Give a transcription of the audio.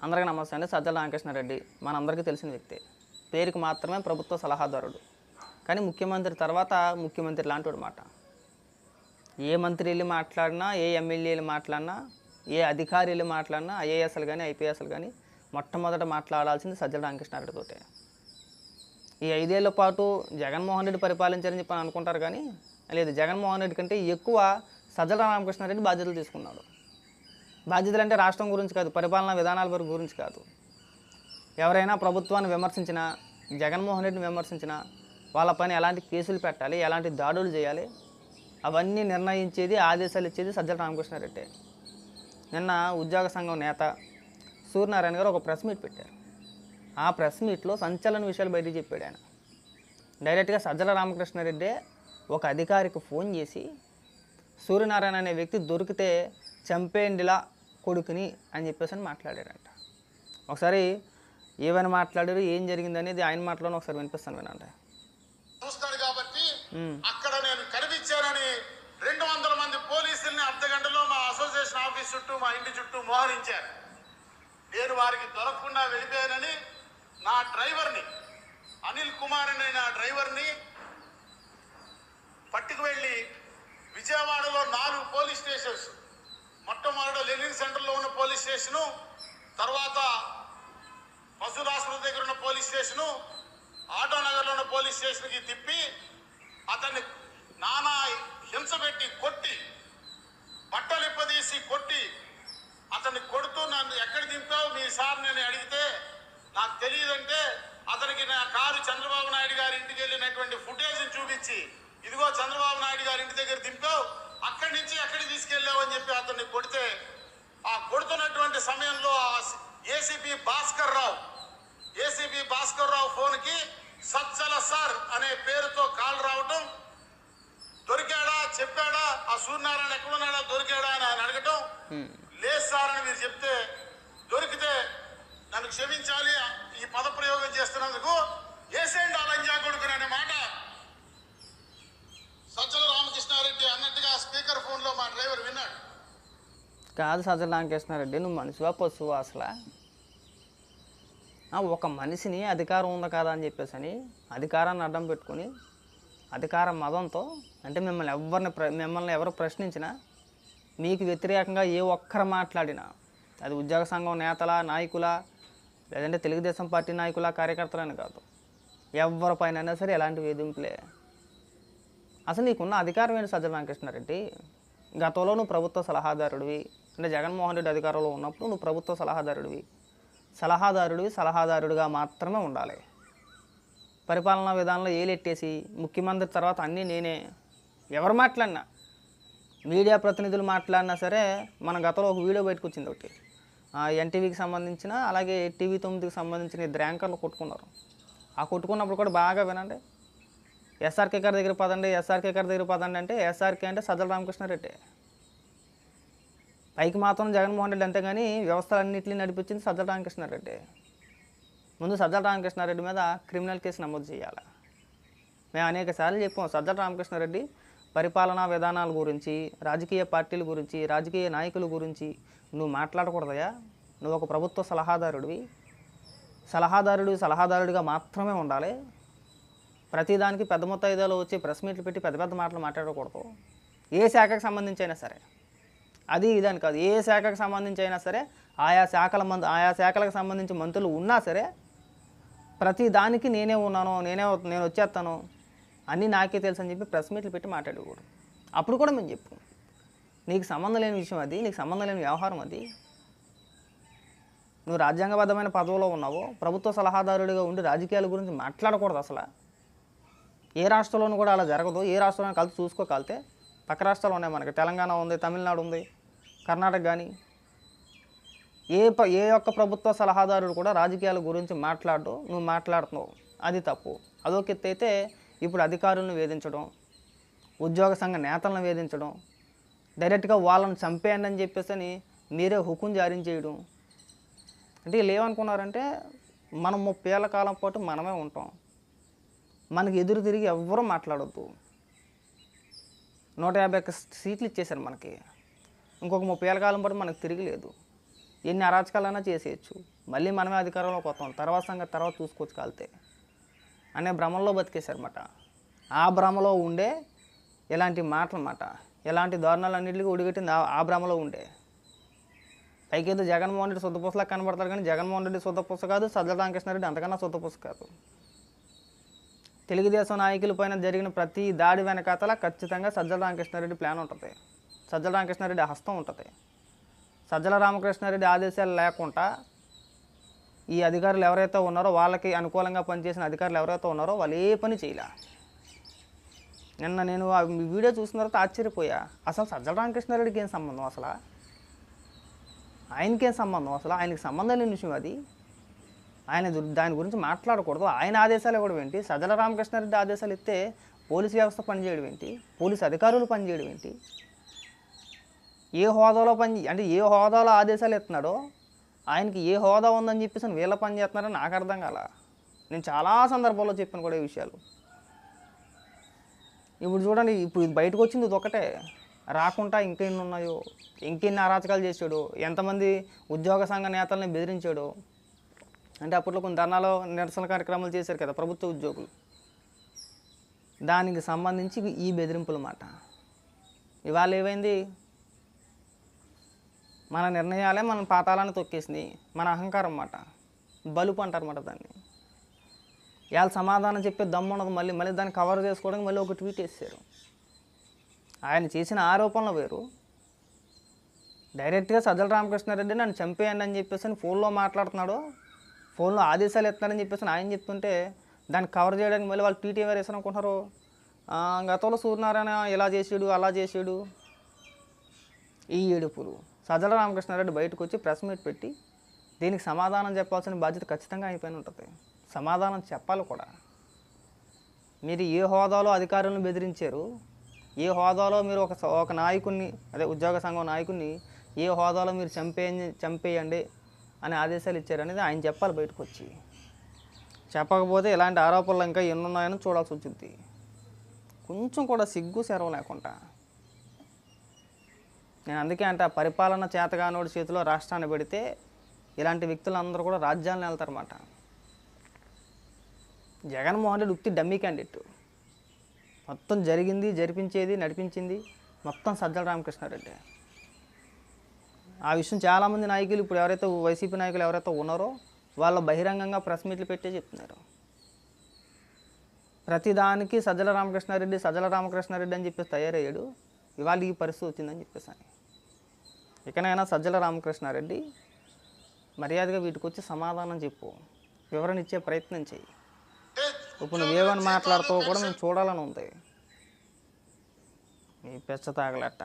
అందరికీ నమస్తే అండి. సజ్జల రామకృష్ణారెడ్డి మనందరికీ తెలిసిన వ్యక్తి. పేరుకి మాత్రమే ప్రభుత్వ సలహాదారుడు, కానీ ముఖ్యమంత్రి తర్వాత ముఖ్యమంత్రి లాంటి మాట. ఏ మంత్రులు మాట్లాడినా, ఏ ఎమ్మెల్యేలు మాట్లాడినా, ఏ అధికారులు మాట్లాడినా, ఐఏఎస్లు కానీ ఐపీఎస్లు కానీ మొట్టమొదట మాట్లాడాల్సింది సజ్జల రామకృష్ణారెడ్డితోటే. ఈ 5 ఏళ్ల పాటు జగన్మోహన్ రెడ్డి పరిపాలించారని చెప్పి అనుకుంటారు, కానీ లేదు, జగన్మోహన్ రెడ్డి కంటే ఎక్కువ సజ్జల రామకృష్ణారెడ్డి బాధ్యతలు తీసుకున్నాడు. బాధ్యతలు అంటే రాష్ట్రం గురించి కాదు, పరిపాలనా విధానాల గురించి కాదు. ఎవరైనా ప్రభుత్వాన్ని విమర్శించినా, జగన్మోహన్ రెడ్డిని విమర్శించినా వాళ్ళ పైన ఎలాంటి కేసులు పెట్టాలి, ఎలాంటి దాడులు చేయాలి, అవన్నీ నిర్ణయించేది, ఆదేశాలు ఇచ్చేది సజ్జల రామకృష్ణారెడ్డి. నిన్న ఉద్యోగ సంఘం నేత సూర్యనారాయణ గారు ఒక ప్రెస్ మీట్ పెట్టారు. ఆ ప్రెస్ మీట్లో సంచలన విషయాలు బయటికి చెప్పాడు ఆయన. డైరెక్ట్గా సజ్జల రామకృష్ణారెడ్డి ఒక అధికారికి ఫోన్ చేసి సూర్యనారాయణ అనే వ్యక్తి దొరికితే చంపేండిలా కొడుకుని అని చెప్పేసి మాట్లాడారంట. ఒకసారి ఏమైనా మాట్లాడారు, ఏం జరిగింది అనేది ఆయన మాటలోనే ఒకసారి వినిపిస్తాను, వినండి. చూస్తాడు కాబట్టి అక్కడ నేను కనిపించానని 200 మంది పోలీసుల్ని అర్ధగంటలో మా అసోసియేషన్ ఆఫీస్ చుట్టూ, మా ఇంటి చుట్టూ మోహరించారు. నేను వారికి దొరకకుండా వెళ్ళిపోయానని నా డ్రైవర్ని, అనిల్ కుమార్ అనే నా డ్రైవర్ని పట్టుకు వెళ్ళి విజయవాడలో 4 పోలీస్ స్టేషన్స్, మొట్టమొదట లెనిన్ సెంటర్లో ఉన్న పోలీస్ స్టేషను, తర్వాత పశురాశ్రమ దగ్గర ఉన్న పోలీస్ స్టేషను, ఆటోనగర్లో ఉన్న పోలీస్ స్టేషన్కి తిప్పి అతన్ని నానా హింస పెట్టి కొట్టి, బట్టలు ఇప్పదీసి కొట్టి, అతన్ని కొడుతూ నన్ను ఎక్కడ దింపావు మీ సార్ నేను అడిగితే నాకు తెలియదంటే అతనికి నా కారు చంద్రబాబు నాయుడు గారి ఇంటికి వెళ్ళినటువంటి ఫుటేజ్ని చూపించి, ఇదిగో చంద్రబాబు నాయుడు గారి ఇంటి దగ్గర దింపావు, అక్కడి నుంచి ఎక్కడికి తీసుకెళ్ళావు అని చెప్పి అతన్ని కొడితే, ఆ కొడుతున్నటువంటి సమయంలో ఏసీపీ భాస్కర్ రావు ఫోన్కి సజ్జల సార్ అనే పేరుతో కాల్ రావటం, దొరికాడా చెప్పాడా, ఆ సూర్యనారాయణ ఎక్కడున్నాడా దొరికాడా అని ఆయన అడగటం, లేదు సార్ అని మీరు చెప్తే, దొరికితే నన్ను క్షమించాలి ఈ పదప్రయోగం చేస్తున్నందుకు, ఏసేండి అలంజా కొడుకుని అనే మాట సజ్జల రామకృష్ణారెడ్డి అన్నట్టుగా స్పీకర్ ఫోన్లో మా డ్రైవర్ విన్నాడు. కాదు సజ్జల రామకృష్ణారెడ్డి, నువ్వు మనిషివా పశువా అసలు? ఒక మనిషిని అధికారం ఉంది కదా అని చెప్పేసి అని అధికారాన్ని అడ్డం పెట్టుకుని అధికార మదంతో, అంటే మిమ్మల్ని ఎవరు ప్రశ్నించినా, మీకు వ్యతిరేకంగా ఏ ఒక్కరు మాట్లాడినా, అది ఉద్యోగ సంఘం నేతల, నాయకుల, లేదంటే తెలుగుదేశం పార్టీ నాయకుల, కార్యకర్తలని కాదు, ఎవరిపైన అయినా సరే ఎలాంటి వేధింపులే. అసలు నీకున్న అధికారం ఏంటి సజ్జల రామకృష్ణారెడ్డి? గతంలో నువ్వు ప్రభుత్వ సలహాదారుడివి, అంటే జగన్మోహన్ రెడ్డి అధికారంలో ఉన్నప్పుడు నువ్వు ప్రభుత్వ సలహాదారుడిగా మాత్రమే ఉండాలి. పరిపాలనా విధానంలో ఏలెట్టేసి ముఖ్యమంత్రి తర్వాత అన్నీ నేనే, ఎవరు మాట్లాడినా, మీడియా ప్రతినిధులు మాట్లాడినా సరే, మన గతంలో ఒక వీడియో బయటకు వచ్చింది ఒకటి, ఎన్టీవీకి సంబంధించిన, అలాగే టీవీ 9కి సంబంధించిన 2 యాంకర్లు కొట్టుకున్నారు. ఆ కొట్టుకున్నప్పుడు కూడా బాగా వినండి. ఎస్ఆర్కే గారి దగ్గర పదండి అంటే ఎస్ఆర్కే అంటే సజ్జల రామకృష్ణారెడ్డి. పైకి మాత్రం జగన్మోహన్ రెడ్డి, అంతేగాని వ్యవస్థలన్నింటినీ నడిపించింది సజ్జల రామకృష్ణారెడ్డి. ముందు సజ్జల రామకృష్ణారెడ్డి మీద క్రిమినల్ కేసు నమోదు చేయాలి. మేము అనేక సార్లు చెప్పాం, సజ్జల రామకృష్ణారెడ్డి పరిపాలనా విధానాల గురించి, రాజకీయ పార్టీల గురించి, రాజకీయ నాయకుల గురించి నువ్వు మాట్లాడకూడదయా. నువ్వు ఒక ప్రభుత్వ సలహాదారుడిగా మాత్రమే ఉండాలి. ప్రతిదానికి పెద్ద మొత్తాయిదాలో వచ్చి ప్రెస్ మీట్లు పెట్టి పెద్ద పెద్ద మాటలు మాట్లాడకూడదు. ఏ శాఖకు సంబంధించి అయినా సరే, అది ఇదని కాదు, ఏ శాఖకు సంబంధించి అయినా సరే, ఆయా శాఖలకు సంబంధించి మంత్రులు ఉన్నా సరే, ప్రతి దానికి నేనే ఉన్నాను, నేను వచ్చేస్తాను, అన్నీ నాకే తెలుసు అని చెప్పి ప్రెస్ మీట్లు పెట్టి మాట్లాడకూడదు. అప్పుడు కూడా మేము చెప్పు, నీకు సంబంధం లేని విషయం అది, నీకు సంబంధం లేని వ్యవహారం అది. నువ్వు రాజ్యాంగబద్ధమైన పదవిలో ఉన్నావు, ప్రభుత్వ సలహాదారుడిగా ఉండి రాజకీయాల గురించి మాట్లాడకూడదు. అసలు ఏ రాష్ట్రంలోనూ కూడా అలా జరగదు. ఏ రాష్ట్రంలో కలిసి చూసుకోగలితే, పక్క రాష్ట్రాలు ఉన్నాయి మనకి, తెలంగాణ ఉంది, తమిళనాడు ఉంది, కర్ణాటక కానీ, ఏ ఒక్క ప్రభుత్వ సలహాదారుడు కూడా రాజకీయాల గురించి మాట్లాడు, నువ్వు మాట్లాడుతున్నావు, అది తప్పు. అదొక ఎత్తు అయితే, ఇప్పుడు అధికారులను వేధించడం, ఉద్యోగ సంఘ నేతలను వేధించడం, డైరెక్ట్గా వాళ్ళని చంపేయండి అని చెప్పేసి అని మీరే హుకుం జారీ చేయడం. అంటే వీళ్ళు ఏమనుకున్నారంటే, మనం 30 ఏళ్ల కాలం పాటు మనమే ఉంటాం, మనకి ఎదురు తిరిగి ఎవ్వరూ మాట్లాడొద్దు. 151 సీట్లు ఇచ్చేశారు మనకి, ఇంకొక 30 ఏళ్ల కాలం పాటు మనకు తిరిగి లేదు. ఎన్ని అరాచకాలైనా చేసేయచ్చు, మళ్ళీ మనమే అధికారంలోకి వస్తాం, తర్వాత సంగతి తర్వాత చూసుకోవచ్చు కాలితే అనే భ్రమంలో బతికేశారన్నమాట. ఆ భ్రమలో ఉండే ఇలాంటి మాటలు అన్నమాట, ఇలాంటి దారుణాలన్నింటికి ఒడిగట్టింది ఆ భ్రమలో ఉండే. పైకేదో జగన్మోహన్ రెడ్డి శుద్ధపూసలా కనబడతారు, కానీ జగన్మోహన్ రెడ్డి శుద్ధపూస కాదు, సజ్జల రామకృష్ణారెడ్డి అంతకన్నా శుద్ధపూస కాదు. తెలుగుదేశం నాయకుల పైన జరిగిన ప్రతి దాడి వెనకాతల ఖచ్చితంగా సజ్జల రామకృష్ణారెడ్డి ప్లాన్ ఉంటుంది, సజ్జల రామకృష్ణారెడ్డి హస్తం ఉంటుంది. సజ్జల రామకృష్ణారెడ్డి ఆదేశాలు లేకుండా ఈ అధికారులు ఎవరైతే ఉన్నారో, వాళ్ళకి అనుకూలంగా పనిచేసిన అధికారులు ఎవరైతే ఉన్నారో వాళ్ళు ఏ పని చేయలే. నిన్న నేను ఆ వీడియో చూసిన తర్వాత ఆశ్చర్యపోయా, అసలు సజ్జల రామకృష్ణారెడ్డికి ఏం సంబంధం, అసలు ఆయనకేం సంబంధం, అసలు ఆయనకి సంబంధం లేని విషయం అది. ఆయన దాని గురించి మాట్లాడకూడదు. ఆయన ఆదేశాలు ఇవ్వడం ఏంటి, సజ్జల రామకృష్ణారెడ్డి ఆదేశాలు ఇస్తే పోలీసు వ్యవస్థ పనిచేయడం ఏంటి, పోలీసు అధికారులు పనిచేయడం ఏంటి, ఏ హోదాలో అంటే ఏ హోదాలో ఆదేశాలు ఇస్తున్నాడో ఆయనకి ఏ హోదా ఉందని చెప్పేసి వీళ్ళ పని చేస్తున్నారని నాకు అర్థం కాల. నేను చాలా సందర్భాల్లో చెప్పాను కూడా ఈ విషయాలు. ఇప్పుడు చూడండి, ఇప్పుడు ఇది బయటకు వచ్చింది ఇది ఒకటే, రాకుండా ఇంకెన్ని ఉన్నాయో, ఇంకెన్ని అరాచకాలు చేసాడు, ఎంతమంది ఉద్యోగ సంఘ నేతల్ని బెదిరించాడు. అంటే అప్పట్లో కొన్ని ధర్నాలు నిరసన కార్యక్రమాలు చేశారు కదా ప్రభుత్వ ఉద్యోగులు, దానికి సంబంధించి ఈ బెదిరింపుల మాట. ఇవాళ ఏమైంది, మన నిర్ణయాలే మన పాతాలను తొక్కేసింది, మన అహంకారం మాట, బలుపు అంటారన్నమాట దాన్ని. ఇవాళ సమాధానం చెప్పే దమ్ము ఉన్నది, మళ్ళీ దాన్ని కవర్ చేసుకోవడానికి మళ్ళీ ఒక ట్వీట్ వేసారు. ఆయన చేసిన ఆరోపణలు వేరు, డైరెక్ట్గా సజ్జల రామకృష్ణారెడ్డి నన్ను చంపేయండి అని చెప్పేసి ఫోన్లో మాట్లాడుతున్నాడు, ఫోన్లో ఆదేశాలు ఎత్తున్నారని చెప్పేసి ఆయన చెప్తుంటే దాన్ని కవర్ చేయడానికి మళ్ళీ వాళ్ళు ట్వీట్ ఏమైనా వేసారు అనుకుంటున్నారు. గతంలో సూర్యనారాయణ ఇలా చేసాడు అలా చేసాడు, ఈ ఏడుపులు. సజ్జల రామకృష్ణారెడ్డి బయటకు వచ్చి ప్రెస్ మీట్ పెట్టి దీనికి సమాధానం చెప్పాల్సిన బాధ్యత ఖచ్చితంగా అయిపోయిన ఉంటుంది, సమాధానం చెప్పాలి కూడా. మీరు ఏ హోదాలో అధికారులను బెదిరించారు, ఏ హోదాలో మీరు ఒక నాయకుడిని, అదే ఉద్యోగ సంఘం నాయకుడిని ఏ హోదాలో మీరు చంపేయండి అని ఆదేశాలు ఇచ్చారనేది ఆయన చెప్పాలి బయటకు వచ్చి. చెప్పకపోతే ఇలాంటి ఆరోపణలు ఇంకా ఎన్ని ఉన్నాయని చూడాల్సి వచ్చింది. కొంచెం కూడా సిగ్గు సెరవ లేకుండా. నేను అందుకే అంటే ఆ పరిపాలన చేతగానోడి చేతిలో రాష్ట్రాన్ని పెడితే ఇలాంటి వ్యక్తులందరూ కూడా రాజ్యాలను వెళ్తారన్నమాట. జగన్మోహన్ రెడ్డి ఉత్తి డమ్మీ క్యాండిడేట్, మొత్తం జరిగింది జరిపించేది నడిపించింది మొత్తం సజ్జల రామకృష్ణారెడ్డి. ఆ విషయం చాలామంది నాయకులు ఇప్పుడు ఎవరైతే వైసీపీ నాయకులు ఎవరైతే ఉన్నారో వాళ్ళు బహిరంగంగా ప్రెస్ మీట్లు పెట్టే చెప్తున్నారు. ప్రతిదానికి సజ్జల రామకృష్ణారెడ్డి అని చెప్పేసి తయారయ్యాడు, ఇవాళ ఈ పరిస్థితి వచ్చిందని చెప్పేసి అని. ఇకనైనా సజ్జల రామకృష్ణారెడ్డి మర్యాదగా వీటికి వచ్చి సమాధానం చెప్పు, వివరణ ఇచ్చే ప్రయత్నం చెయ్యి. ఇప్పుడు నువ్వేమని మాట్లాడుతావో కూడా మేము చూడాలని ఉంది. నీ పెచ్చ తాగలట.